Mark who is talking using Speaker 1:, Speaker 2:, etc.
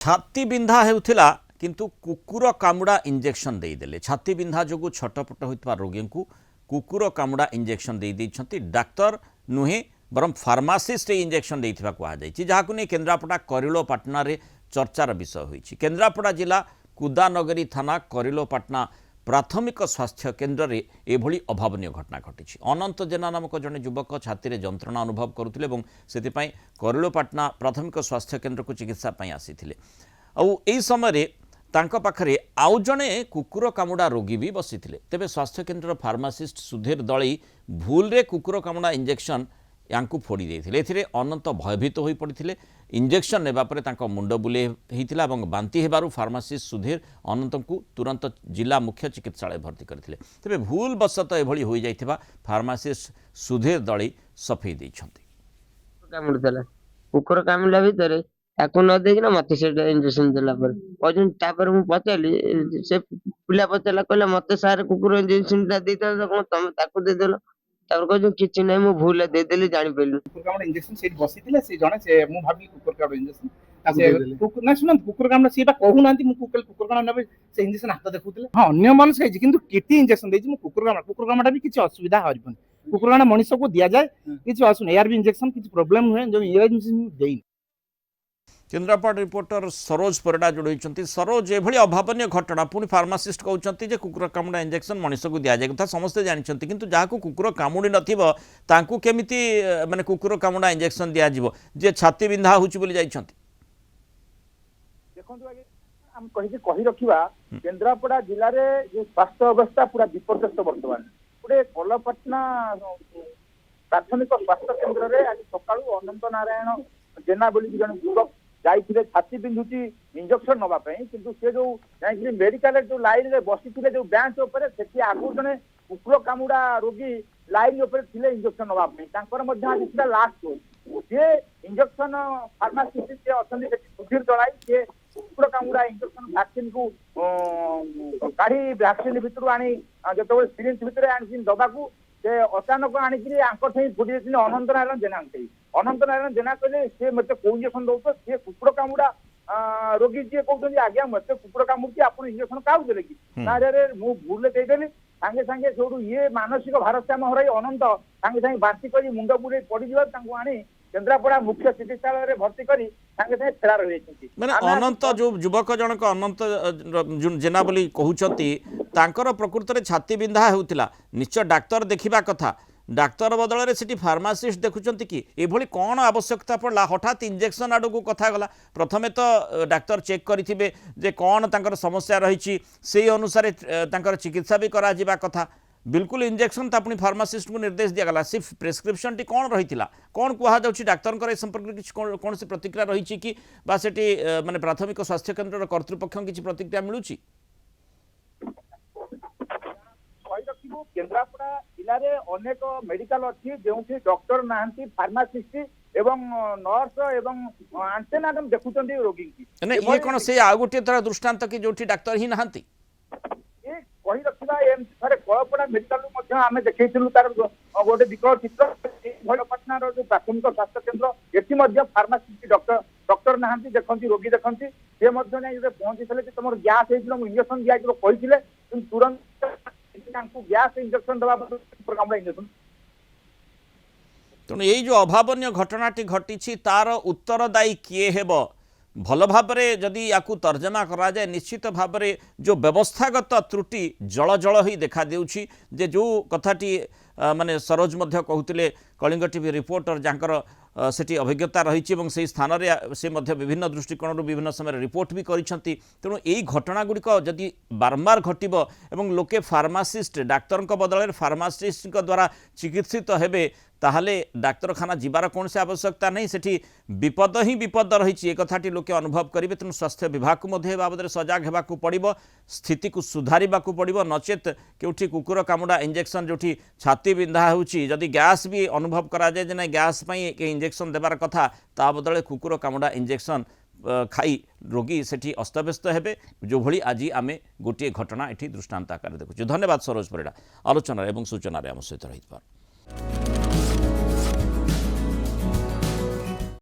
Speaker 1: छाती बिंधा हेउथिला किंतु कुकुर कामुड़ा इंजेक्शन देदेले छाती बिंधा जो छटपट होता रोगी को कुकुर कामुड़ा इंजेक्शन दे डाक्तर नुहे बरम फार्मासीस्ट इंजेक्शन देथिबा कहुई जहाँ नहीं केन्द्रापड़ा करिलोपाटना रे चर्चार विषय होईछि। केन्द्रापड़ा जिला कुदानगरी थाना करिलोपाटना प्राथमिक स्वास्थ्य केन्द्र में एभली अभावनीय घटना घटी। अनंत जेना नामक जड़े युवक छाती जंत्रणा अनुभव करुले से करिलोपाटना प्राथमिक स्वास्थ्य केन्द्र को चिकित्सा आसी आई समय तांको पाखरे आउ जणे कुकुर कामुड़ा रोगी भी बसी तेबे स्वास्थ्य केन्द्र फार्मासीस्ट सुधीर दलई भूल रे कुकुर कामुड़ा इंजेक्शन यांकु फोड़ी देथिले। अनंत भयभीत हो पड़ते इंजेक्शन नेबा परे तांको मुंड बुले होता बांती हेबारु फार्मासीस्ट सुधीर अनंत को तुरंत जिला मुख्य चिकित्सालय भर्ती करथिले। तेबे भूल बसत एभली होई जाइथिबा फार्मासीस्ट सुधीर दलई सफेई दैछन्ति।
Speaker 2: कुकुर कामुला भितर ताकू न देखना मत से इंजेक्शन देला पर मु पचाली से पिला पचाला कहला मत सार कुकुर इंजेक्शन देता तुम ताकू दे देलो किसी ना मु भूल दे देली जानि पेलु
Speaker 3: कुकुर कामुड़ा इंजेक्शन से बसिथिले से जने से मु भाबली कुकुर कामुड़ा इंजेक्शन तासे कुकुर ना सुन कुकुर कामुड़ा सीटा कहू नांती मु कुकुर कामुड़ा नबे से इंजेक्शन हाथ देखुथिले। हां अन्य मन से किंतु केती इंजेक्शन देछि मु कुकुर कामुड़ा भी किछि असुविधा हरिबन कुकुर कामुड़ा मनुष्य को दिया जाए किछि असुन एआरबी इंजेक्शन किछि प्रॉब्लम हुए जो एआरबी इंजेक्शन देई।
Speaker 1: केन्द्रापड़ा रिपोर्टर सरोज परिडा जोड़ी सरोज एभली अभावनीय घटना पुणी फार्मासीस्ट कहते हैं कुकुर कामुड़ा इंजेक्शन मनुष्य को दि जाए कथा समस्ते जानते किंतु जहाँ कुकुर कामुड़ी नथिबो केमिति माने कुकुर कामुड़ा इंजेक्शन दिया जिवो जे छाती बिंधा होची बोली जाइछंती।
Speaker 4: देखंतु आगे हम कहि रखिबा केन्द्रापड़ा जिल्ला रे जे स्वास्थ्य अवस्था पूरा विपर्यस्त वर्तमान पुरे कलपाटना प्राथमिक स्वास्थ्य केन्द्र रे आज सकाळु अनंत नारायण जेना बोली जन युवक जाइथिले छाती बिंधुची इंजेक्शन नबा पई किंतु से जो जाइथिले मेडिकल जो लाइन रे बसिथिले जो बेंच ऊपर सेठी आगु जने कुकुर कामुड़ा रोगी लाइन ऊपर थिले इंजेक्शन नबा पई तांकर मध्ये आज थिला लास्ट जे इंजेक्शन फार्मासिस्ट जे अछन सेठी सुधीर दळाई जे कुकुर कामुड़ा इंजेक्शन वैक्सीन को काढी वैक्सीन भितरु आनी जतबे सिरिंज भितरे आनी दबाकू से अचानक आनिकी आंकर थई फुटी देथिले अनंत नारायण जेना थई अनंत नारायण जेना कहले से मते को इंजेक्शन दउतो से कुकुर कामुड़ा रोगी जे कहउछन आज्ञा मते कुकुर कामुड़ी आपण इंजेक्शन काउ देले कि नारे मु भूल दे देली संगे संगे सोडू ये मानसिक भारसाम्य हराई अनंत संगे संगे बांती करी मुंड बुड़े पड़ी जीवा तांको आनी केन्द्रापड़ा मुख्य चिकित्सालय रे भर्ती करी संगे संगे फेरार होइछंती।
Speaker 1: माने अनंत जो युवक जनक अनंत जेना बोली कहउछंती तांकर प्रकृति रे छाती बिंधा हेउतिला निश्चय डाक्टर देखिबा कथा डाक्तर बदल में सिटी फार्मासीस्ट देखुंत कि एभली कौन आवश्यकता पड़ा हठात इंजेक्शन आड़ को कथा गला प्रथमे तो डाक्तर चेक करेंगे जे कौन तांकर समस्या रही से अनुसार तांकर चिकित्सा भी करा जिबा कथा बिल्कुल इंजेक्शन तो अपनी फार्मासीस्ट को निर्देश दिगला सिर्फ प्रेस्क्रिप्शन टी कौन रही कौन कहुच्छी डाक्तर संपर्क किसी कौन से प्रतिक्रिया रही कि माने प्राथमिक स्वास्थ्य केन्द्र कर्तृपक्ष किसी प्रतिक्रिया मिलूँ
Speaker 4: केन्द्रापड़ा जिले में अनेक मेडिकल अच्छी जो डॉक्टर नाहंती फार्मासिस्ट एवं नर्स एवं एंटेनाटम देखुचंदी रोगी की
Speaker 1: ये कौन से आ गोटे तरह दृष्टांत कि जो डाक्तर ही नाहंती
Speaker 4: ये कहि रखिबा एम थरे कलपड़ा मेडिकल मध्ये आमे देखैथिलु तार गोटे विकल चित्र कलपटना रो जो प्राथमिक स्वास्थ्य केन्द्र एठी मध्ये फार्मासिस्ट डॉक्टर नाहंती देखंती रोगी देखंती से मध्ये नै जे पहुंचीले कि तमर गैस हेइलो इंजेक्शन दिया जो कहिथिले तुरंत गैस इंजेक्शन दबा इंजेक्शन
Speaker 1: तेणु यही जो अभावनीय घटनाटी घटी तार उत्तरदायी किए हेब भल भाव जदि या तर्जमा करा जाए निश्चित भाव जो व्यवस्थागत त्रुटि जल जल ही देखा देउछि जे जो कथाटी माने सरोज मध्य कहते कलिंग टीवी रिपोर्टर जहाँकर सेठी अभिज्ञता रही से स्थान में से विभिन्न दृष्टिकोण विभिन्न समय रिपोर्ट भी करिसेंती। तेणु यही घटना गुड़िक जदि बारंबार घटब एवं लोके फार्मासीस्ट डाक्तर बदल फार्मासीस्ट द्वारा चिकित्सित हेबे ताहले डाक्तरखाना जीवार कौन से आवश्यकता नहीं सेठी विपद ही विपद रही कथाटी लोके अनुभव करेंगे। तेणु स्वास्थ्य विभाग को बाबद सजग होगाकू पड़ो स्थिति को सुधारिबाकू पड़ो नचेत केउठी कुकुर कामुड़ा इंजेक्शन जो छाती बिंधा होउची जदि गैस भी अनुभव करा जाए जे गैस पई इंजेक्शन देबार कथा ता बदले कुकुर कामुड़ा इंजेक्शन खाई रोगी सेठी अस्तव्यस्त हेबे जो भली आज आमे गोटे घटना एठी दृष्टांत आकार देखुछु। धन्यवाद सरोज परिडा आलोचना एवं सूचना आम सहित रही।